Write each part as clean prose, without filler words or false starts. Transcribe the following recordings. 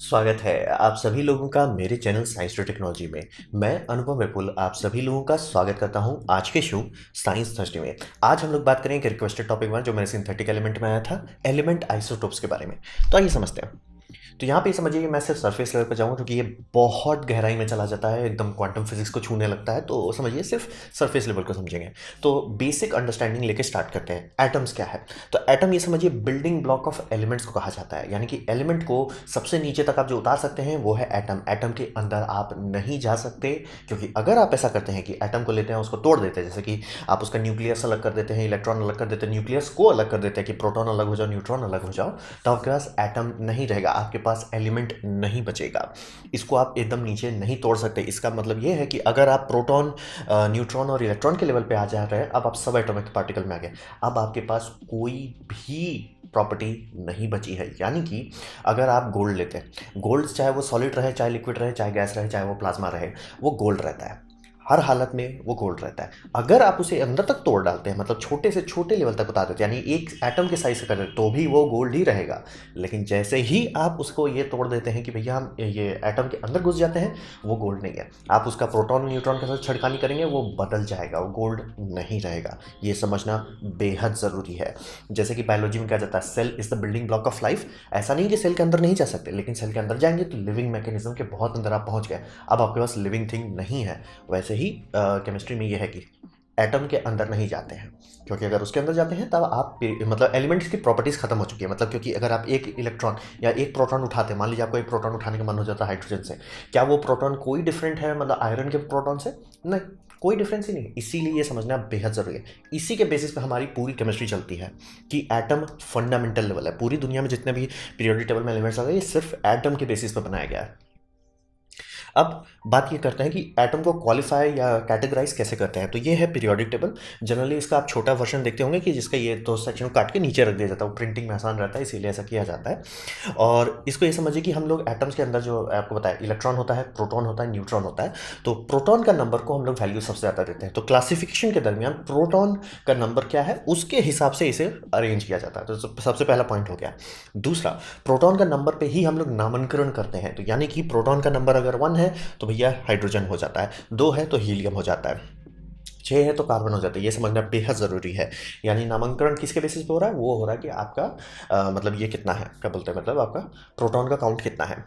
स्वागत है आप सभी लोगों का मेरे चैनल साइंस टू टेक्नोलॉजी में। मैं अनुभव विपुल आप सभी लोगों का स्वागत करता हूं आज के शो साइंस थर्सडे में। आज हम लोग बात करेंगे रिक्वेस्टेड टॉपिक वन जो मेरे सिंथेटिक एलिमेंट में आया था, एलिमेंट आइसोटोप्स के बारे में। तो आइए समझते हैं। तो यहाँ पे समझिए मैं सिर्फ सरफेस लेवल पर जाऊँगा क्योंकि ये बहुत गहराई में चला जाता है, एकदम क्वांटम फिजिक्स को छूने लगता है, तो समझिए सिर्फ सरफेस लेवल को समझेंगे। तो बेसिक अंडरस्टैंडिंग लेके स्टार्ट करते हैं। एटम्स क्या है? तो एटम ये समझिए बिल्डिंग ब्लॉक ऑफ एलिमेंट्स को कहा जाता है, यानी कि एलिमेंट को सबसे नीचे तक आप जो उतार सकते हैं वो है एटम। एटम के अंदर आप नहीं जा सकते, क्योंकि अगर आप ऐसा करते हैं कि एटम को लेते हैं उसको तोड़ देते हैं, जैसे कि आप उसका न्यूक्लियस अलग कर देते हैं, इलेक्ट्रॉन अलग कर देते हैं, न्यूक्लियस को अलग कर देते हैं कि प्रोटॉन अलग हो जाओ, न्यूट्रॉन अलग हो जाओ, तो आपके पास एटम नहीं रहेगा, आपके पास एलिमेंट नहीं बचेगा। इसको आप एकदम नीचे नहीं तोड़ सकते। इसका मतलब ये है कि अगर आप प्रोटॉन, न्यूट्रॉन और इलेक्ट्रॉन के लेवल पे आ जा रहे हैं, अब आप सब एटॉमिक पार्टिकल में आ गए, अब आपके पास कोई भी प्रॉपर्टी नहीं बची है। यानी कि अगर आप गोल्ड लेते हैं, गोल्ड चाहे वो सॉलिड रहे, चाहे लिक्विड रहे, चाहे गैस रहे, चाहे वो प्लाज्मा रहे, वो गोल्ड रहता है। हर हालत में वो गोल्ड रहता है। अगर आप उसे अंदर तक तोड़ डालते हैं, मतलब छोटे से छोटे लेवल तक बता देते हैं, यानी एक एटम के साइज से कर देते, तो भी वो गोल्ड ही रहेगा। लेकिन जैसे ही आप उसको ये तोड़ देते हैं कि भैया हम ये एटम के अंदर घुस जाते हैं, वो गोल्ड नहीं है। आप उसका प्रोटॉन न्यूट्रॉन के साथ छेड़खानी करेंगे, वो बदल जाएगा, वो गोल्ड नहीं रहेगा। ये समझना बेहद ज़रूरी है। जैसे कि बायोलॉजी में कहा जाता है cell is the building block of life. ऐसा नहीं कि सेल के अंदर नहीं जा सकते, लेकिन सेल के अंदर जाएंगे तो लिविंग मैकेनिज्म के बहुत अंदर आप पहुंच गए, अब आपके पास लिविंग थिंग नहीं है। वैसे ही केमिस्ट्री में ये है कि एटम के अंदर नहीं जाते हैं, क्योंकि अगर उसके अंदर जाते हैं तब आप मतलब एलिमेंट्स की प्रॉपर्टीज खत्म हो चुकी है। मतलब क्योंकि अगर आप एक इलेक्ट्रॉन या एक प्रोटॉन उठाते हैं, मान लीजिए आपको एक प्रोटॉन उठाने का मन हो जाता है हाइड्रोजन से, क्या वो प्रोटॉन कोई डिफरेंट है मतलब आयरन के प्रोटॉन से? नहीं, कोई डिफरेंस ही नहीं। इसीलिए ये समझना बेहद जरूरी है। इसी के बेसिस पे हमारी पूरी केमिस्ट्री चलती है कि एटम फंडामेंटल लेवल है। पूरी दुनिया में जितने भी पीरियोडिक टेबल में एलिमेंट्स आ गए, ये सिर्फ एटम के बेसिस पे बनाया गया है। अब बात ये करते हैं कि एटम को क्वालिफाई या कैटेगराइज कैसे करते हैं। तो ये है पीरियोडिक टेबल। जनरली इसका आप छोटा वर्जन देखते होंगे कि जिसका ये दो सेक्शन काट के नीचे रख दिया जाता है, वो प्रिंटिंग में आसान रहता है, इसीलिए ऐसा किया जाता है। और इसको ये समझिए कि हम लोग एटम्स के अंदर जो आपको बताया, इलेक्ट्रॉन होता है, प्रोटॉन होता है, न्यूट्रॉन होता है। तो प्रोटॉन का नंबर को हम लोग वैल्यू सबसे ज़्यादा देते हैं। तो क्लासिफिकेशन के दरमियान प्रोटॉन का नंबर क्या है उसके हिसाब से इसे अरेंज किया जाता है। तो सबसे पहला पॉइंट हो गया। दूसरा, प्रोटॉन का नंबर पे ही हम लोग नामकरण करते हैं। तो यानी कि प्रोटॉन का नंबर अगर 1 है तो भैया हाइड्रोजन हो जाता है, 2 है तो हीलियम हो जाता है, 6 है तो कार्बन हो जाता है। ये समझना बेहद ज़रूरी है। यानी नामकरण किसके बेसिस पे हो रहा है? वो हो रहा है कि आपका मतलब ये कितना है, क्या बोलते हैं, मतलब आपका प्रोटॉन का काउंट कितना है।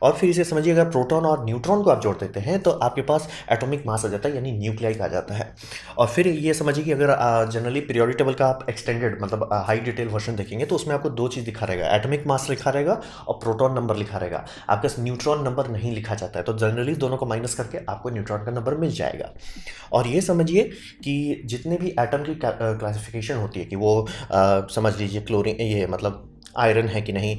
और फिर इसे समझिए, अगर प्रोटॉन और न्यूट्रॉन को आप जोड़ देते हैं तो आपके पास एटॉमिक मास आ जाता है, यानी न्यूक्लियाई आ जाता है। और फिर ये समझिए कि अगर जनरली पीरियोडिक टेबल का आप एक्सटेंडेड मतलब हाई डिटेल वर्जन देखेंगे तो उसमें आपको दो चीज़ दिखा रहेगा, एटॉमिक मास लिखा रहेगा और प्रोटॉन नंबर लिखा रहेगा। आपका न्यूट्रॉन नंबर नहीं लिखा जाता है, तो जनरली दोनों को माइनस करके आपको न्यूट्रॉन का नंबर मिल जाएगा। और ये समझिए कि जितने भी एटम की क्लासिफिकेशन होती है कि वो समझ लीजिए क्लोरीन, ये मतलब आयरन है कि नहीं,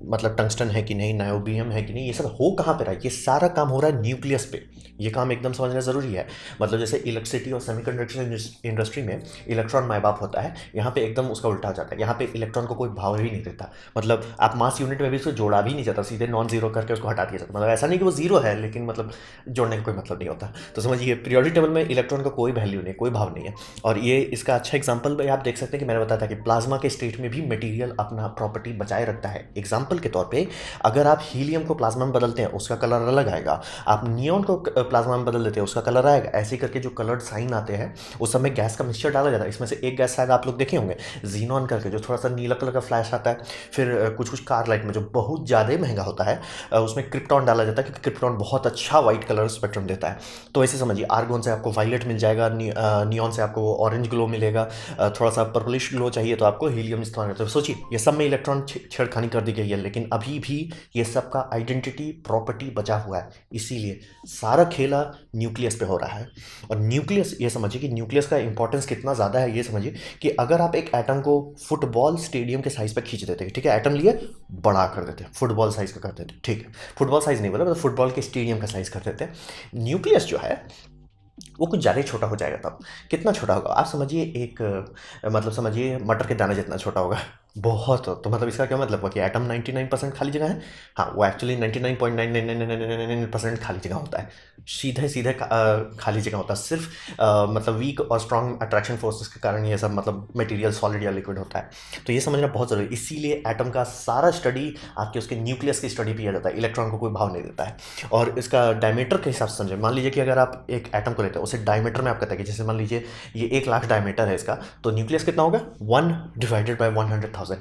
मतलब टंगस्टन है कि नहीं, नायोबियम है कि नहीं, ये सब हो कहाँ पे रहा है? ये सारा काम हो रहा है न्यूक्लियस पे। ये काम एकदम समझना ज़रूरी है। मतलब जैसे इलेक्ट्रिसिटी और सेमीकंडक्टर इंडस्ट्री में इलेक्ट्रॉन माई बाप होता है, यहाँ पे एकदम उसका उल्टा हो जाता है। यहाँ पे इलेक्ट्रॉन को कोई भाव ही नहीं देता, मतलब आप मास यूनिट में भी उसको जोड़ा भी नहीं जाता, सीधे नॉन जीरो करके उसको हटा दिया जाता। मतलब ऐसा नहीं कि वो जीरो है, लेकिन मतलब जोड़ने का कोई मतलब नहीं होता। तो समझिए पीरियोडिक टेबल में इलेक्ट्रॉन का कोई वैल्यू नहीं, कोई भाव नहीं है। और ये इसका अच्छा एग्जाम्पल भाई आप देख सकते हैं कि मैंने बताया था कि प्लाज्मा के स्टेट में भी मटेरियल अपना प्रॉपर्टी बचाए रखता है। एग्जाम्पल के तौर पे, अगर आप हीलियम को प्लाज्मा में बदलते हैं उसका कलर अलग आएगा, आप नियॉन को प्लाज्मा में बदल देते हैं उसका कलर आएगा। ऐसे करके जो कलर्ड साइन आते हैं उस समय गैस का मिक्सचर डाला जाता है। इसमें से एक गैस शायद आप लोग देखे होंगे, जीनॉन करके, जो थोड़ा सा नीला कलर का फ्लैश आता है। फिर कुछ कुछ कार लाइट में जो बहुत ज़्यादा महंगा होता है, उसमें क्रिप्टॉन डाला जाता है, क्योंकि क्रिप्टॉन बहुत अच्छा व्हाइट कलर स्पेक्ट्रम देता है। तो ऐसे समझिए आर्गोन से आपको वायलेट मिल जाएगा, नियॉन से आपको ऑरेंज ग्लो मिलेगा, थोड़ा सा पर्पलिश ग्लो चाहिए तो आपको हीलियम इस्तेमाल करते हैं। सोचिए ये सब में इलेक्ट्रॉन छेड़खानी कर दी गई है, लेकिन अभी भी ये सब का आइडेंटिटी प्रॉपर्टी बचा हुआ है। इसीलिए सारा खेला न्यूक्लियस पे हो रहा है। और न्यूक्लियस, ये समझिए कि न्यूक्लियस का इंपॉर्टेंस कितना ज़्यादा है। ये समझिए कि अगर आप एक एटम को फुटबॉल स्टेडियम के साइज पर खींच देते हैं, ठीक है, एटम लिए बड़ा कर देते हैं, फुटबॉल साइज का कर देते हैं, ठीक है, फुटबॉल साइज नहीं बोला, मतलब फुटबॉल के स्टेडियम का साइज कर देते हैं। न्यूक्लियस जो है वो कुछ ज़्यादा ही छोटा हो जाएगा। तब कितना छोटा होगा आप समझिए, एक मतलब समझिए मटर के दाने जितना छोटा होगा। बहुत। तो मतलब इसका क्या मतलब हुआ कि एटम 99% खाली जगह है? हाँ, वो एक्चुअली 99.99999% खाली जगह होता है। सीधे सीधे खाली जगह होता है, सिर्फ मतलब वीक और स्ट्रॉन्ग अट्रैक्शन फोर्सेस के कारण ये सब मतलब मटेरियल सॉलिड या लिक्विड होता है। तो ये समझना बहुत ज़रूरी है। इसीलिए एटम का सारा स्टडी आपके उसके न्यूक्लियस की स्टडी पे किया जाता है। इलेक्ट्रॉन को कोई भाव नहीं देता है। और इसका डायमीटर के हिसाब से समझे, मान लीजिए कि अगर आप एक एटम को लेते हैं, उसे डायमीटर में आप कहते हैं कि जैसे मान लीजिए ये 1 लाख डायमीटर है इसका, तो न्यूक्लियस कितना होगा? 1/100,000।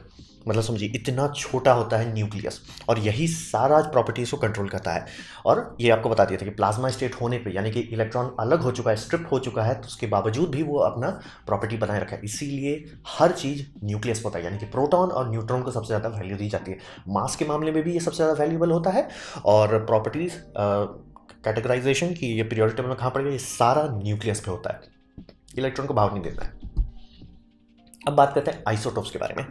मतलब समझिए इतना छोटा होता है न्यूक्लियस, और यही सारा प्रॉपर्टीज को कंट्रोल करता है। और ये आपको बता दिया था कि प्लाज्मा स्टेट होने पे, यानी कि इलेक्ट्रॉन अलग हो चुका है, स्ट्रिप हो चुका है, तो उसके बावजूद भी वो अपना प्रॉपर्टी बनाए रखा है। इसीलिए हर चीज़ न्यूक्लियस होता है, यानी कि प्रोटॉन और न्यूट्रॉन को सबसे ज़्यादा वैल्यू दी जाती है। मास के मामले में भी ये सबसे ज़्यादा वैल्यूएबल होता है। और प्रॉपर्टीज कैटेगराइजेशन की ये पीरियोडिक टेबल में कहाँ पड़ेगा? ये सारा न्यूक्लियस पे होता है, इलेक्ट्रॉन को भाव नहीं देता है। अब बात करते हैं आइसोटोप्स के बारे में।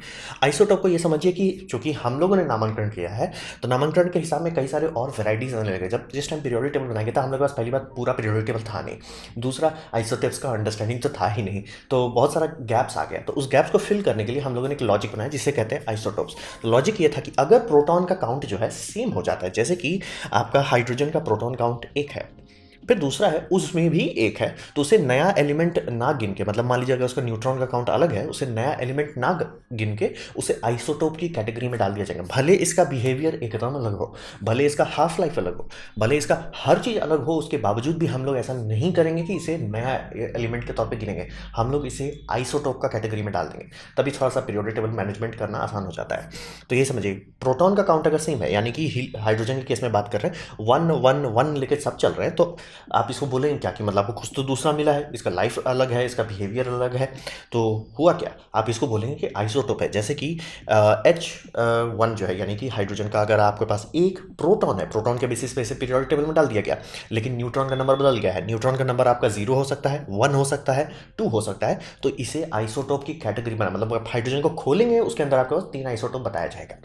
आइसोटोप को ये समझिए कि चूंकि हम लोगों ने नामांकन किया है, तो नामांकन के हिसाब में कई सारे और वेराइटीज आने लगे। जब जिस टाइम पीरियोडिक टेबल बनाएंगे था, हम लोग के पास पहली बात पूरा पीरियोडिक टेबल था नहीं, दूसरा आइसोटोप्स का अंडरस्टैंडिंग तो था ही नहीं, तो बहुत सारा गैप्स आ गया। तो उस गैप्स को फिल करने के लिए हम लोगों ने एक लॉजिक बनाया जिसे कहते हैं आइसोटोप्स। तो लॉजिक ये था कि अगर प्रोटॉन का काउंट जो है सेम हो जाता है, जैसे कि आपका हाइड्रोजन का प्रोटॉन काउंट 1 है, फिर दूसरा है उसमें भी 1 है, तो उसे नया एलिमेंट ना गिन के, मतलब मान लीजिए अगर उसका न्यूट्रॉन का काउंट अलग है, उसे नया एलिमेंट ना गिन के उसे आइसोटोप की कैटेगरी में डाल दिया जाएगा। भले इसका बिहेवियर एकदम अलग हो, भले इसका हाफ लाइफ अलग हो, भले इसका हर चीज़ अलग हो, उसके बावजूद भी हम लोग ऐसा नहीं करेंगे कि इसे नया एलिमेंट के तौर पर गिनेंगे। हम लोग इसे आइसोटोप का कैटेगरी में डाल देंगे, तभी थोड़ा सा पीरियोडिक टेबल मैनेजमेंट करना आसान हो जाता है। तो ये समझिए, प्रोटॉन का काउंट अगर सेम है, यानी कि हाइड्रोजन के केस में बात कर रहे हैं 1 1 1 लेके सब चल रहे हैं, तो आप इसको बोलेंगे क्या कि मतलब आपको कुछ तो दूसरा मिला है, इसका लाइफ अलग है, इसका बिहेवियर अलग है, तो हुआ क्या? आप इसको बोलेंगे कि आइसोटोप है। जैसे कि H1 जो है, यानी कि हाइड्रोजन का, अगर आपके पास एक प्रोटॉन है, प्रोटॉन के बेसिस पे इसे पीरियोडिक टेबल में डाल दिया गया, लेकिन न्यूट्रॉन का नंबर बदल गया है। न्यूट्रॉन का नंबर आपका 0 हो सकता है, 1 हो सकता है, 2 हो सकता है, तो इसे आइसोटोप की कैटेगरी बना, मतलब आप हाइड्रोजन को खोलेंगे, उसके अंदर आपके पास 3 आइसोटोप बताया जाएगा।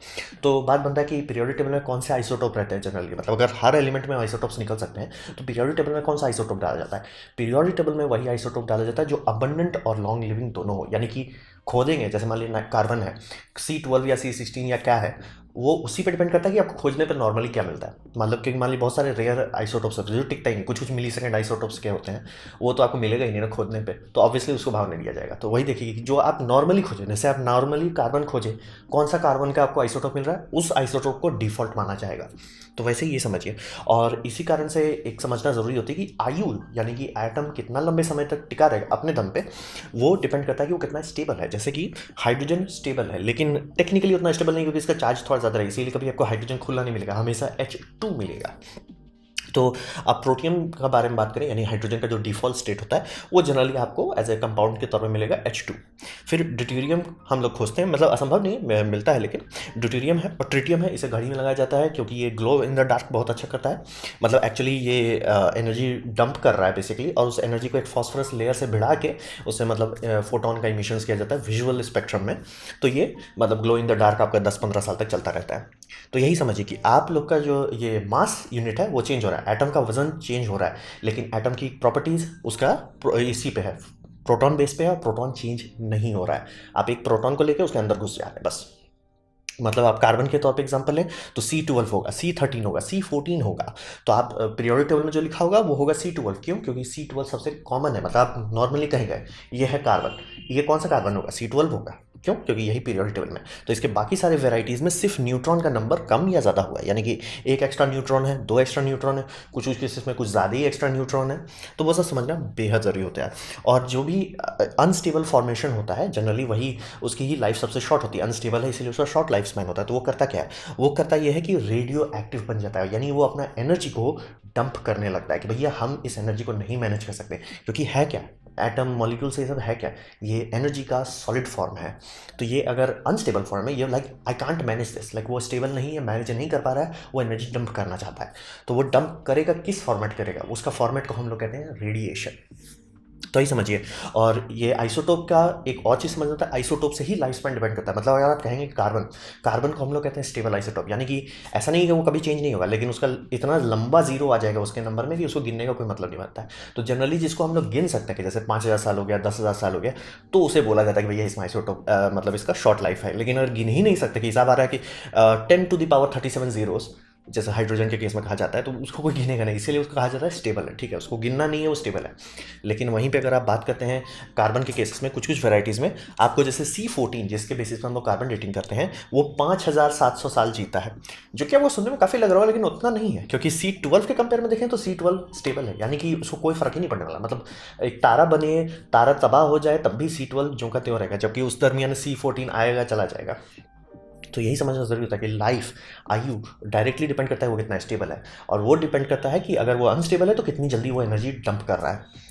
तो बात बनता है कि पीरियोडिक टेबल में कौन से आइसोटोप रहते हैं जनरली, मतलब अगर हर एलिमेंट में आइसोटोप्स निकल सकते हैं, तो पीरियोडिक टेबल में कौन सा आइसोटोप डाला जाता है? पीरियोडिक टेबल में वही आइसोटोप डाला जाता है जो अबंडेंट और लॉन्ग लिविंग दोनों हो, यानी कि खोदेंगे, जैसे मान लीजिए कार्बन है, C12 या C16 या क्या है, वो उसी पे डिपेंड करता है कि आपको खोजने पर नॉर्मली क्या मिलता है। मतलब कि मान लीजिए बहुत सारे रेयर आइसोटोप्स होते हैं जो टिकता ही नहीं, कुछ कुछ मिली सेकेंड आइसोटोप्स के होते हैं, वो तो आपको मिलेगा ही नहीं ना खोदने पे, तो ऑब्वियसली उसको भाव नहीं दिया जाएगा। तो वही देखिए कि जो आप नॉर्मली खोजें, जैसे आप नॉर्मली कार्बन खोजें, कौन सा कार्बन का आपको आइसोटोप मिल रहा है, उस आइसोटोप को डिफॉल्ट माना जाएगा। तो वैसे ही ये समझिए। और इसी कारण से एक समझना ज़रूरी होती है कि आयु, यानी कि एटम कितना लंबे समय तक टिका रहेगा अपने दम पे, वो डिपेंड करता है कि वो कितना स्टेबल है। जैसे कि हाइड्रोजन स्टेबल है, लेकिन टेक्निकली उतना स्टेबल नहीं, क्योंकि इसका चार्ज थोड़ा ज़्यादा है, इसीलिए कभी आपको हाइड्रोजन खुला नहीं मिलेगा, हमेशा H2 मिलेगा। तो आप प्रोटियम का बारे में बात करें, यानी हाइड्रोजन का जो डिफॉल्ट स्टेट होता है, वो जनरली आपको एज ए कंपाउंड के तौर पे मिलेगा H2। फिर ड्यूटेरियम हम लोग खोजते हैं, मतलब असंभव नहीं मिलता है, लेकिन ड्यूटेरियम है और ट्रिटियम है, इसे घड़ी में लगाया जाता है क्योंकि ये ग्लो इन द डार्क बहुत अच्छा करता है। मतलब एक्चुअली ये एनर्जी डंप कर रहा है बेसिकली, और उस एनर्जी को एक फॉस्फोरस लेयर से भिड़ा के उससे मतलब फोटोन का इमिशंस किया जाता है विजुअल स्पेक्ट्रम में। तो ये मतलब ग्लो इन द डार्क आपका 10-15 साल तक चलता रहता है। तो यही समझिए कि आप लोग का जो ये मास यूनिट है वो चेंज हो रहा है, एटम का वजन चेंज हो रहा है, लेकिन एटम की प्रॉपर्टीज उसका इसी पे है, प्रोटॉन बेस पे है, और प्रोटॉन चेंज नहीं हो रहा है। आप एक प्रोटॉन को लेकर उसके अंदर घुस जा रहे हैं बस। मतलब आप कार्बन के तौर पे एग्जांपल लें तो C12 होगा, C13 होगा, C14 होगा, तो आप पीरियोडिक टेबल में जो लिखा होगा वो होगा C12। क्यों? क्योंकि C12 सबसे कॉमन है, मतलब आप नॉर्मली कहेंगे ये है कार्बन, ये कौन सा कार्बन होगा? C12 होगा। क्यों? क्योंकि यही पीरियोडिक टेबल में। तो इसके बाकी सारे वेराइटीज़ में सिर्फ न्यूट्रॉन का नंबर कम या ज़्यादा हुआ है, यानी कि एक एक्स्ट्रा न्यूट्रॉन है, 2 एक्स्ट्रा न्यूट्रॉन है, कुछ कुछ केसेस में कुछ ज़्यादा ही एक्स्ट्रा न्यूट्रॉन है। तो वो सब समझना बेहद ज़रूरी होता है। और जो भी अनस्टेबल फॉर्मेशन होता है जनरली, वही उसकी ही लाइफ सबसे शॉर्ट होती है। अनस्टेबल है इसीलिए उसका शॉर्ट लाइफ स्पैन होता है। तो वो करता क्या है? वो करता यह है कि रेडियो एक्टिव बन जाता है, यानी वो अपना एनर्जी को डंप करने लगता है कि भैया हम इस एनर्जी को नहीं मैनेज कर सकते, क्योंकि है क्या, एटम मॉलिक्यूल से ये सब है क्या, ये एनर्जी का सॉलिड फॉर्म है। तो ये अगर अनस्टेबल फॉर्म है, ये like I can't manage this, like वो स्टेबल नहीं है, मैनेज नहीं कर पा रहा है, वो एनर्जी डंप करना चाहता है। तो वो डंप करेगा, किस फॉर्मेट करेगा? उसका फॉर्मेट को हम लोग कहते हैं रेडिएशन। तो ही समझिए। और ये आइसोटोप का एक और चीज़ समझना था, आइसोटोप से ही लाइफ स्पैन डिपेंड करता है। मतलब अगर आप कहेंगे कि कार्बन कार्बन को हम लोग कहते हैं स्टेबल आइसोटोप, यानी कि ऐसा नहीं है कि वो कभी चेंज नहीं होगा, लेकिन उसका इतना लंबा जीरो आ जाएगा उसके नंबर में कि उसको गिनने का कोई मतलब नहीं बनता है। तो जनरली जिसको हम लोग गिन सकते हैं कि जैसे 5,000 साल हो गया, 10,000 साल हो गया, तो उसे बोला जाता है कि भैया इसमें आइसोटोप मतलब इसका शॉर्ट लाइफ है। लेकिन अगर गिन ही नहीं सकते कि हिसाब आ रहा है कि 10⁻37 जीरोस, जैसे हाइड्रोजन के केस में कहा जाता है, तो उसको कोई गिनेगा नहीं, इसीलिए उसको कहा जाता है स्टेबल है। ठीक है, उसको गिनना नहीं है, वो स्टेबल है। लेकिन वहीं पे अगर आप बात करते हैं कार्बन के केसेस में, कुछ कुछ वेराइटीज़ में आपको जैसे C14 जिसके बेसिस पर हम लोग कार्बन डेटिंग करते हैं, वो 5,700 साल जीता है, जो कि वो सुनने में काफ़ी लग रहा है, लेकिन उतना नहीं है, क्योंकि C12 के कंपेयर में देखें तो C12 स्टेबल है, यानी कि उसको कोई फर्क ही नहीं पड़ने वाला। मतलब एक तारा बने, तारा तबाह हो जाए, तब भी C12 जो का त्यों रहेगा, जबकि उस दरमियान C14 आएगा चला जाएगा। तो यही समझना ज़रूरी होता है कि लाइफ, आयु डायरेक्टली डिपेंड करता है वो कितना स्टेबल है, और वो डिपेंड करता है कि अगर वो अनस्टेबल है तो कितनी जल्दी वो एनर्जी डंप कर रहा है।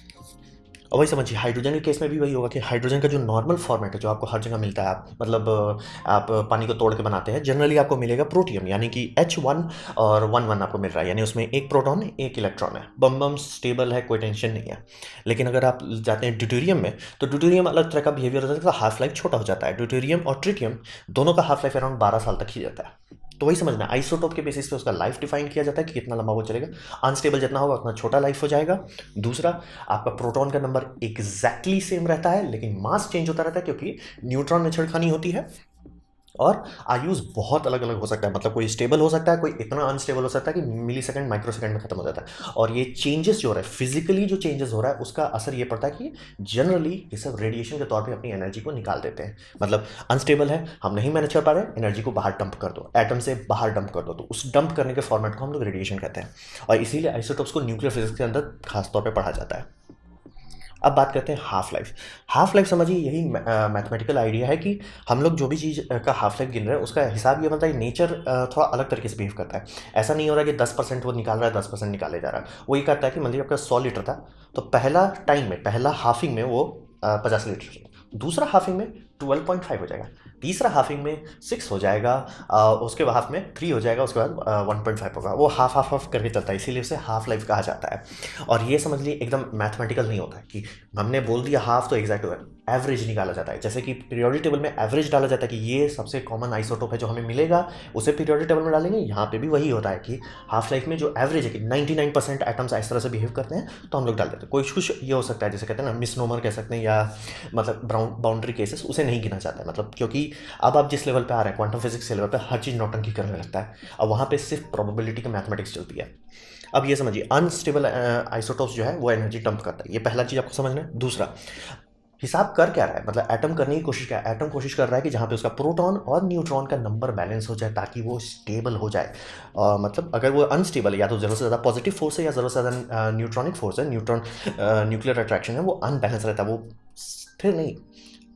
और वही समझिए हाइड्रोजन के केस में भी वही होगा कि हाइड्रोजन का जो नॉर्मल फॉर्मेट है, जो आपको हर जगह मिलता है, आप मतलब आप पानी को तोड़ के बनाते हैं, जनरली आपको मिलेगा प्रोटियम, यानी कि H1 और 1 1 आपको मिल रहा है, यानी उसमें एक प्रोटॉन है एक इलेक्ट्रॉन है, बम बम स्टेबल है, कोई टेंशन नहीं है। लेकिन अगर आप जाते हैं ड्यूटेरियम में, तो ड्यूटेरियम अलग तरह का बिहेवियर होता है, हाफ लाइफ छोटा हो जाता है। ड्यूटेरियम और ट्रिटियम दोनों का हाफ लाइफ अराउंड 12 साल तक ही जाता है। तो वही समझना, आइसोटोप के बेसिस पे उसका लाइफ डिफाइन किया जाता है कि कितना लंबा वो चलेगा। अनस्टेबल जितना होगा उतना छोटा लाइफ हो जाएगा। दूसरा, आपका प्रोटॉन का नंबर एग्जैक्टली सेम रहता है, लेकिन मास चेंज होता रहता है, क्योंकि न्यूट्रॉन में छेड़खानी होती है। और आयुष बहुत अलग अलग हो सकता है, मतलब कोई स्टेबल हो सकता है, कोई इतना अनस्टेबल हो सकता है कि मिली सेकंड माइक्रो सेकंड में खत्म हो जाता है। और ये चेंजेस जो हो रहा है, फिजिकली जो चेंजेस हो रहा है, उसका असर ये पड़ता है कि जनरली ये सब रेडिएशन के तौर पे अपनी एनर्जी को निकाल देते हैं। मतलब अनस्टेबल है, हम नहीं मैनेज कर पा रहे, एनर्जी को बाहर डंप कर दो, एटम से बाहर डंप कर दो, तो उस डंप करने के फॉर्मेट को हम लोग रेडिएशन कहते हैं। और इसीलिए आइसोटोप्स को न्यूक्लियर फिजिक्स के अंदर खासतौर पर पढ़ा जाता है। अब बात करते हैं हाफ लाइफ। हाफ लाइफ समझिए यही मैथमेटिकल आइडिया है कि हम लोग जो भी चीज़ का हाफ लाइफ गिन रहे हैं, उसका हिसाब ये बनता है नेचर थोड़ा अलग तरीके से बिहेव करता है। ऐसा नहीं हो रहा कि 10% वो निकाल रहा है, 10% निकाले जा रहा है। वो ये कहता है कि मान लीजिए आपका 100 लीटर था, तो पहला टाइम में, पहला हाफिंग में वो 50 लीटर, दूसरा हाफिंग में 12.5 हो जाएगा, तीसरा हाफिंग में 6 हो जाएगा, उसके हाफ में 3 हो जाएगा, उसके बाद 1.5 होगा। वो हाफ हाफ हाफ करके चलता है, इसीलिए उसे हाफ लाइफ कहा जाता है। और ये समझ लिए एकदम मैथमेटिकल नहीं होता है कि हमने बोल दिया हाफ तो एग्जैक्ट होगा, एवरेज निकाला जाता है। जैसे कि पीरियोडिक टेबल में एवरेज डाला जाता है कि ये सबसे कॉमन आइसोटोप है जो हमें मिलेगा, उसे पीरियोडिक टेबल में डालेंगे। यहाँ पे भी वही होता है कि हाफ लाइफ में जो एवरेज है कि 99% एटम्स इस तरह से बिहेव करते हैं, तो हम लोग डाल देते हैं। कुछ कुछ ये हो सकता है, जैसे कहते हैं ना मिसनोमर कह सकते हैं, या मतलब बाउंड्री केसेस, उसे नहीं गिना जाता है। मतलब क्योंकि अब आप जिस लेवल पे आ रहे हैं, क्वांटम फिजिक्स के लेवल पे, हर चीज़ नौटंकी करने लगता है। अब वहाँ पे सिर्फ प्रोबेबिलिटी का मैथमेटिक्स चलती है। अब ये समझिए अनस्टेबल आइसोटोप्स जो है वो एनर्जी डंप करता है, ये पहला चीज़ आपको समझना है। दूसरा, हिसाब कर क्या रहा है, मतलब एटम करने की कोशिश क्या है, एटम कोशिश कर रहा है कि जहाँ पे उसका प्रोटॉन और न्यूट्रॉन का नंबर बैलेंस हो जाए, ताकि वो स्टेबल हो जाए। मतलब अगर वो अनस्टेबल है, या तो ज़रूरत से ज़्यादा पॉजिटिव फोर्स है, या ज़रूरत से ज़्यादा न्यूट्रॉनिक फोर्स है, न्यूट्रॉन न्यूक्लियर अट्रैक्शन है, वो अनबैलेंस रहता है, वो स्थिर नहीं।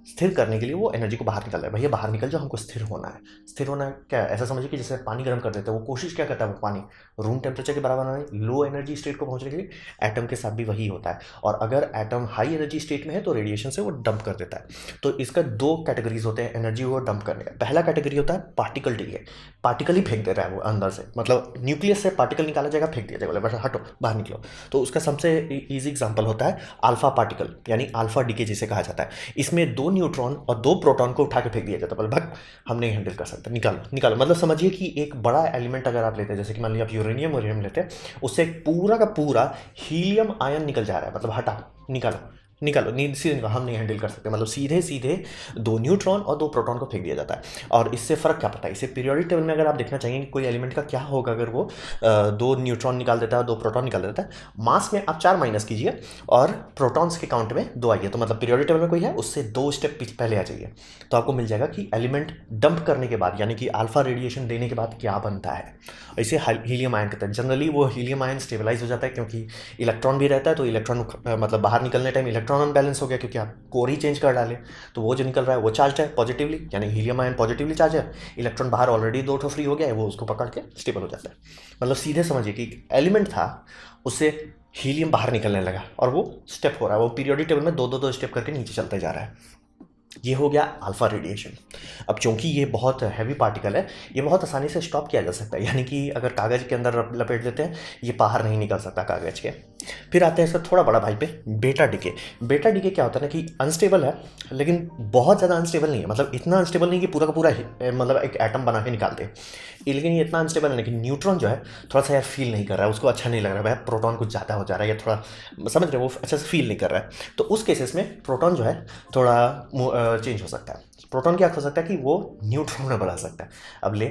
स्थिर करने के लिए वो एनर्जी को बाहर निकाल रहा है, भैया बाहर निकल जाओ, हमको स्थिर होना है। स्थिर होना है क्या है? ऐसा समझिए कि जैसे पानी गर्म कर देते हैं, वो कोशिश क्या करता है, वो पानी रूम टेम्परेचर के बराबर आना है, लो एनर्जी स्टेट को पहुंचने के लिए। एटम के साथ भी वही होता है, और अगर एटम हाई एनर्जी स्टेट में है तो रेडिएशन से वो डंप कर देता है। तो इसका दो कैटेगरीज होते हैं एनर्जी को डंप करने का। पहला कैटेगरी होता है पार्टिकल डिले, पार्टिकल ही फेंक दे रहा है वो अंदर से, मतलब न्यूक्लियस से पार्टिकल निकाला जाएगा, फेंक दिया जाएगा, बस हटो बाहर निकलो। तो उसका सबसे ईजी एग्जाम्पल होता है अल्फा पार्टिकल, यानी अल्फा डीके जिसे कहा जाता है। इसमें 2 न्यूट्रॉन और 2 प्रोटॉन को उठा के फेंक दिया जाता है, बोले भग हम नहीं हैंडल कर सकते, निकालो निकालो। मतलब समझिए कि एक बड़ा एलिमेंट अगर आप लेते हैं, जैसे कि मान लीजिए आप यूरेनियम लेते हैं, उससे एक पूरा का पूरा हीलियम आयन निकल जा रहा है, मतलब हटाओ निकालो निकालो, नींद सीधे निकालो, हम नहीं हैंडल कर सकते। मतलब सीधे सीधे 2 न्यूट्रॉन और 2 प्रोटॉन को फेंक दिया जाता है। और इससे फ़र्क क्या पड़ता है, इससे पीरियोडिक टेबल में अगर आप देखना चाहिए कि कोई एलिमेंट का क्या होगा अगर वो 2 न्यूट्रॉन निकाल देता है, 2 प्रोटॉन निकाल देता है, मास में आप 4 माइनस कीजिए और प्रोटॉन्स के काउंट में 2 आइए, तो मतलब पीरियोडिक टेबल में कोई है उससे 2 स्टेप पहले आ जाइए, तो आपको मिल जाएगा कि एलिमेंट डंप करने के बाद, यानी कि अल्फा रेडिएशन देने के बाद क्या बनता है। इसे हीलियम आयन कहते हैं। जनरली वो हीलियम आयन स्टेबलाइज हो जाता है, क्योंकि इलेक्ट्रॉन भी रहता है, तो इलेक्ट्रॉन मतलब बाहर निकलने टाइम इलेक्ट्रॉन अनबैलेंस हो गया, क्योंकि आप कोर ही चेंज कर डाले, तो वो जो निकल रहा है वो चार्ज है पॉजिटिवली, यानी हीलियम आयन पॉजिटिवली चार्ज है। इलेक्ट्रॉन बाहर ऑलरेडी 2 फ्री हो गया है, वो उसको पकड़ के स्टेबल हो जाता है। मतलब सीधे समझिए कि एलिमेंट था, उससे हीलियम बाहर निकलने लगा और वो स्टेप हो रहा है, वो पीरियोडिक टेबल में 2 स्टेप करके नीचे चलते जा रहा है। ये हो गया अल्फा रेडिएशन। अब चूंकि ये बहुत हैवी पार्टिकल है, ये बहुत आसानी से स्टॉप किया जा सकता है, यानी कि अगर कागज़ के अंदर लपेट देते हैं, ये बाहर नहीं निकल सकता कागज़ के। फिर आते हैं इसका थोड़ा बड़ा भाई पे, बेटा डीके। बेटा डीके क्या होता है ना कि अनस्टेबल है, लेकिन बहुत ज़्यादा अनस्टेबल नहीं है, मतलब इतना अनस्टेबल नहीं कि पूरा का पूरा मतलब एक एटम बना के निकाल दे लेकिन ये इतना अनस्टेबल है कि न्यूट्रॉन जो है थोड़ा सा यार फील नहीं कर रहा है, उसको अच्छा नहीं लग रहा है, भाई प्रोटॉन कुछ ज़्यादा हो जा रहा है या थोड़ा समझ रहे हो, वो अच्छा से फील नहीं कर रहा है। तो उस केसेस में प्रोटॉन जो है थोड़ा चेंज हो सकता है। प्रोटॉन क्या हो सकता है कि वो न्यूट्रॉन में बदल सकता है। अब ले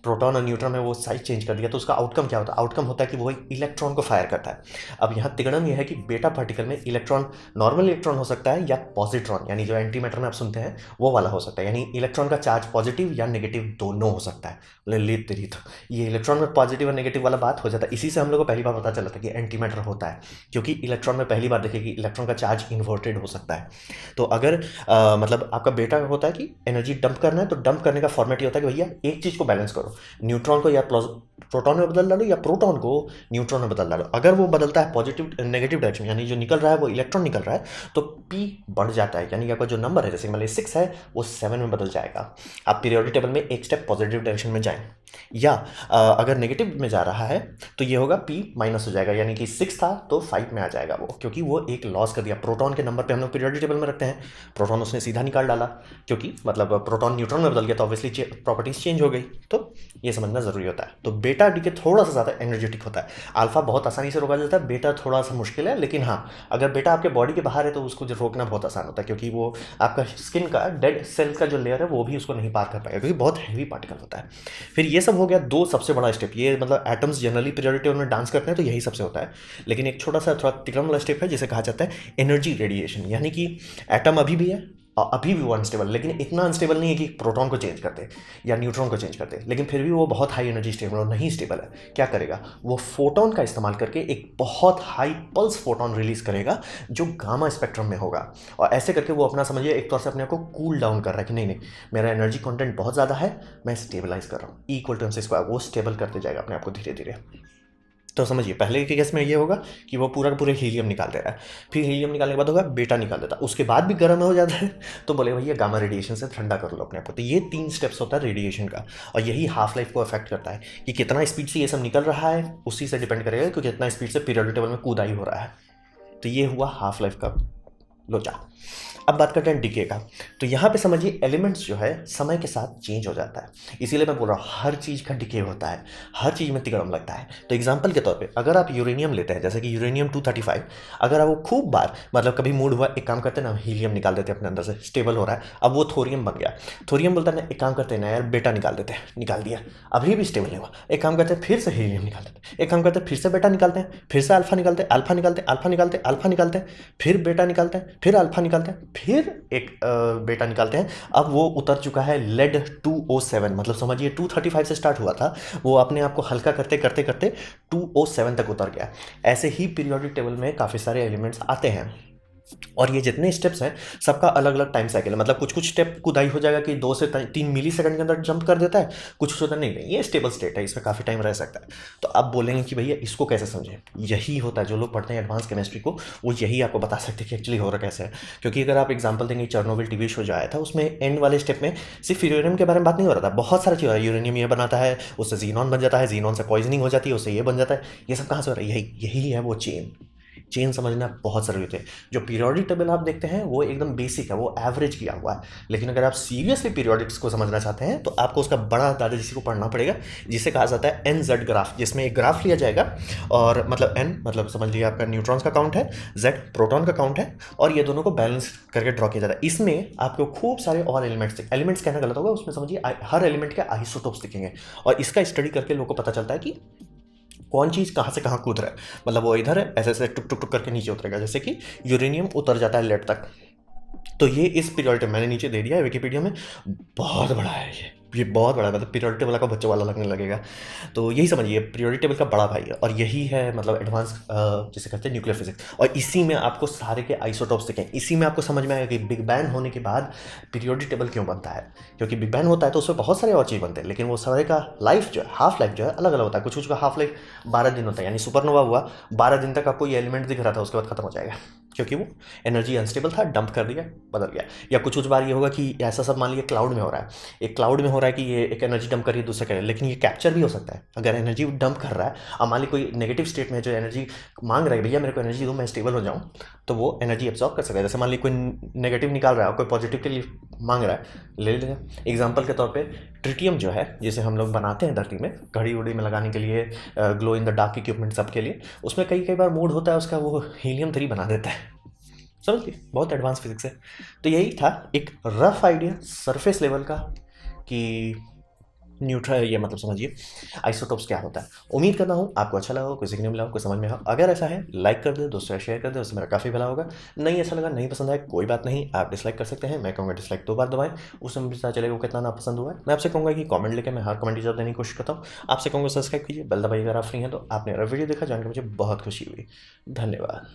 प्रोटॉन और न्यूट्रॉन में वो साइज चेंज कर दिया तो उसका आउटकम क्या होता है? आउटकम होता है कि वो एक इलेक्ट्रॉन को फायर करता है। अब यहाँ तिगड़म यह है कि बेटा पार्टिकल में इलेक्ट्रॉन नॉर्मल इलेक्ट्रॉन हो सकता है या पॉजिट्रॉन, यानी जो एंटी मैटर में आप सुनते हैं वो वाला हो सकता है, यानी इलेक्ट्रॉन का चार्ज पॉजिटिव या नेगेटिव दोनों हो सकता है। ले तेरी तो ये इलेक्ट्रॉन में पॉजिटिव और नेगेटिव वाला बात हो जाता है। इसी से हम लोग को पहली बार पता चला था कि एंटी मैटर होता है, क्योंकि इलेक्ट्रॉन में पहली बार देखे कि इलेक्ट्रॉन का चार्ज इन्वर्टेड हो सकता है। तो अगर मतलब आपका बेटा होता है कि एनर्जी डंप करना है, तो डंप करने का फॉर्मेट ये होता है कि भैया एक चीज़ को बैलेंस करो, न्यूट्रॉन को या प्रोटॉन में बदल डालो या प्रोटॉन को न्यूट्रॉन में बदल डालो। अगर वो बदलता है पॉजिटिव नेगेटिव डायरेक्शन, यानी जो निकल रहा है वो इलेक्ट्रॉन निकल रहा है, तो पी बढ़ जाता है, यानी आपका जो नंबर है जैसे मान लीजिए 6 है वो 7 में बदल जाएगा। आप पीरियोडिक टेबल में एक स्टेप पॉजिटिव डायरेक्शन में जाएं, या अगर नेगेटिव में जा रहा है तो ये होगा पी माइनस हो जाएगा, यानी कि 6 था तो 5 में आ जाएगा वो, क्योंकि वो एक लॉस कर दिया। प्रोटॉन के नंबर पे हम लोग पीरियोडिक टेबल में रखते हैं, प्रोटॉन उसने सीधा निकाल डाला, क्योंकि मतलब प्रोटॉन न्यूट्रॉन में बदल गया तो ऑब्वियसली प्रॉपर्टीज चेंज हो गई। तो ये समझना ज़रूरी होता है। तो बेटा डीके थोड़ा सा ज़्यादा एनर्जेटिक होता है, अल्फा बहुत आसानी से रोका जाता है, बेटा थोड़ा सा मुश्किल है। लेकिन हाँ, अगर बेटा आपके बॉडी के बाहर है तो उसको जो रोकना बहुत आसान होता है, क्योंकि वो आपका स्किन का डेड सेल का जो लेयर है वो भी उसको नहीं पार कर पाएगा, क्योंकि बहुत हैवी पार्टिकल होता है। फिर ये सब हो गया दो सबसे बड़ा स्टेप, ये मतलब एटम्स जनरली पीरियोडिक टेबल में डांस करते हैं तो यही सबसे होता है। लेकिन एक छोटा सा थोड़ा तिकड़म वाला स्टेप है जिसे कहा जाता है एनर्जी रेडिएशन, यानी कि एटम अभी भी है और अभी भी वो अनस्टेबल, लेकिन इतना अनस्टेबल नहीं है कि प्रोटॉन को चेंज कर दे या न्यूट्रॉन को चेंज कर दे, लेकिन फिर भी वो बहुत हाई एनर्जी स्टेबल और नहीं स्टेबल है। क्या करेगा? वो फोटोन का इस्तेमाल करके एक बहुत हाई पल्स फोटोन रिलीज करेगा जो गामा स्पेक्ट्रम में होगा, और ऐसे करके वो अपना समझिए एक तौर से अपने आप को कूल डाउन कर रहा है कि नहीं नहीं मेरा एनर्जी कॉन्टेंट बहुत ज़्यादा है, मैं स्टेबलाइज कर रहा हूँ, equal to M C square, वो स्टेबल करते जाएगा अपने आप को धीरे धीरे। तो समझिए पहले के केस में ये होगा कि वो पूरा का पूरा हीलियम निकाल दे रहा है, फिर हीलियम निकालने के बाद होगा बेटा निकाल देता है, उसके बाद भी गर्म हो जाता है तो बोले भैया गामा रेडिएशन से ठंडा कर लो अपने आप को। तो ये 3 स्टेप्स होता है रेडिएशन का, और यही हाफ लाइफ को अफेक्ट करता है कि कितना स्पीड से ये सब निकल रहा है, उसी से डिपेंड करेगा कि कितना स्पीड से पीरियोडिक टेबल में कूदाई हो रहा है। तो ये हुआ हाफ लाइफ का लोचा। अब बात करते हैं डीके का। तो यहाँ पे समझिए एलिमेंट्स जो है समय के साथ चेंज हो जाता है, इसीलिए मैं बोल रहा हूँ हर चीज़ का डीके होता है, हर चीज़ में तिगड़म लगता है। तो एग्जांपल के तौर पे अगर आप यूरेनियम लेते हैं, जैसे कि यूरेनियम 235, अगर आप वो खूब बार मतलब कभी मूड हुआ एक काम करते हैं ना, हीलियम निकाल देते हैं अपने अंदर से, स्टेबल हो रहा है, अब वो थोरियम बन गया। थोरियम बोलता है ना एक काम करते हैं ना यार बेटा निकाल देते हैं, निकाल दिया, अभी भी स्टेबल नहीं हुआ, एक काम करते हैं फिर से हीलियम निकाल देते हैं, एक काम करते हैं फिर से बेटा निकालते हैं, फिर से अल्फा निकालते हैं, अल्फा निकालते हैं, अल्फा निकालते हैं, अल्फा निकालते हैं, फिर बेटा निकालते हैं, फिर अल्फा निकालते हैं, फिर एक बेटा निकालते हैं। अब वो उतर चुका है लेड 207, मतलब समझिए 235 से स्टार्ट हुआ था, वो अपने आप को हल्का करते करते करते 207 तक उतर गया। ऐसे ही पीरियोडिक टेबल में काफ़ी सारे एलिमेंट्स आते हैं, और ये जितने स्टेप्स हैं सबका अलग अलग टाइम साइकिल है, मतलब कुछ कुछ स्टेप खुदाई हो जाएगा कि 2 से 3 मिली सेकंड के अंदर जंप कर देता है, कुछ होता नहीं, ये स्टेबल स्टेट है, इसमें काफ़ी टाइम रह सकता है। तो आप बोलेंगे कि भैया इसको कैसे समझें? यही होता है, जो लोग पढ़ते हैं एडवांस केमिस्ट्री को वो यही आपको बता सकते हैं कि एक्चुअली हो रहा कैसे है। क्योंकि अगर आप एग्जाम्पल देंगे चेरनोबिल टीवी शो जो आया था, उसमें एंड वाले स्टेप में सिर्फ यूरेनियम के बारे में बात नहीं हो रहा था, बहुत सारा चीज़ हो रहा है, यूरेनियम ये बनाता है, उससे जीनॉन बन जाता है, जीनॉन से पॉइजनिंग हो जाती है, उससे ये बन जाता है, ये सब कहाँ से हो रहा है? यही है वो चेन समझना बहुत ज़रूरी होते हैं। जो पीरियोडिक टेबल आप देखते हैं वो एकदम बेसिक है, वो एवरेज किया हुआ है, लेकिन अगर आप सीरियसली पीरियोडिक्स को समझना चाहते हैं तो आपको उसका बड़ा दादाजी को पढ़ना पड़ेगा, जिसे कहा जाता है एन जेड ग्राफ, जिसमें एक ग्राफ लिया जाएगा, और मतलब एन मतलब समझ लीजिए आपका न्यूट्रॉन्स का काउंट है, जेड प्रोटॉन का काउंट है, और ये दोनों को बैलेंस करके ड्रॉ किया जाता है। इसमें आपको खूब सारे और एलिमेंट्स कहना गलत होगा, उसमें समझिए हर एलिमेंट के आइसोटोप्स दिखेंगे, और इसका स्टडी करके लोगों को पता चलता है कि कौन चीज़ कहाँ से कहाँ कूद रहा है, मतलब वो इधर है ऐसे ऐसे टुक टुक टुक करके नीचे उतरेगा, जैसे कि यूरेनियम उतर जाता है लेड तक। तो ये इस पीरियोडिक मैंने नीचे दे दिया है विकिपीडिया में, बहुत बड़ा है ये बहुत बड़ा है, मतलब पीरियोडिक टेबल का बच्चों वाला लगने लगेगा। तो यही समझिए पीरियोडिक टेबल का बड़ा भाई है, और यही है मतलब एडवांस जिसे कहते हैं न्यूक्लियर फिजिक्स, और इसी में आपको सारे के आइसोटॉप्स दिखें, इसी में आपको समझ में आएगा कि बिग बैंग होने के बाद पीरियोडिक टेबल क्यों बनता है। क्योंकि बिग बैंग होता है तो उसमें बहुत सारे और चीज़ बनते हैं, लेकिन वो सारे का लाइफ जो है हाफ लाइफ जो है अलग अलग होता है, कुछ का हाफ लाइफ 12 दिन होता है, यानी सुपरनोवा हुआ 12 दिन तक आपको ये एलिमेंट दिख रहा था, उसके बाद खत्म हो जाएगा, क्योंकि वो एनर्जी अनस्टेबल था, डंप कर दिया, बदल गया। या कुछ बार ये होगा कि ऐसा सब मान लीजिए क्लाउड में हो रहा है, एक क्लाउड में हो रहा है कि ये एक एनर्जी डंप कर रही है दूसरा कह, लेकिन ये कैप्चर भी हो सकता है। अगर एनर्जी डंप कर रहा है, अब मान ली कोई नेगेटिव स्टेट में जो एनर्जी मांग रहा है, भैया मेरे को एनर्जी दो मैं स्टेबल हो जाऊँ, तो वो एनर्जी एब्जॉर्ब कर सकता है। जैसे मान ली कोई नेगेटिव निकाल रहा है और कोई पॉजिटिव के लिए मांग रहा है, ले लेगा। एग्जाम्पल के तौर पर ट्रिटियम जो है, जिसे हम लोग बनाते हैं धरती में घड़ी उड़ी में लगाने के लिए, glow in the dark equipment सब के लिए, उसमें कई कई बार मूड होता है उसका, वो हीलियम-3 बना देता है। समझ गए, बहुत एडवांस फिजिक्स है। तो यही था एक रफ आइडिया सरफेस लेवल का कि न्यूट्रल, ये मतलब समझिए आइसोटोप्स क्या होता है। उम्मीद करता हूँ आपको अच्छा लगा हो, कुछ सीखने मिला हो, कुछ समझ में हो। अगर ऐसा है लाइक कर दे, दोस्तों शेयर कर दे, उससे मेरा काफ़ी भला होगा। नहीं अच्छा लगा, नहीं पसंद आया, कोई बात नहीं, आप डिसलाइक कर सकते हैं। मैं कहूँगा डिसलाइक 2 बार दबाएं, उससे मुझे पता चलेगा वो कितना ना पसंद हुआ है। मैं आपसे कहूँगा कि कमेंट लेके मैं हर कमेंट की जवाब देने की कोशिश करता हूँ। आपसे कहूँगा सब्सक्राइब कीजिए, बेल दबाइए अगर आप फ्री हैं तो। आपने अगर वीडियो देखा जान के मुझे बहुत खुशी हुई। धन्यवाद।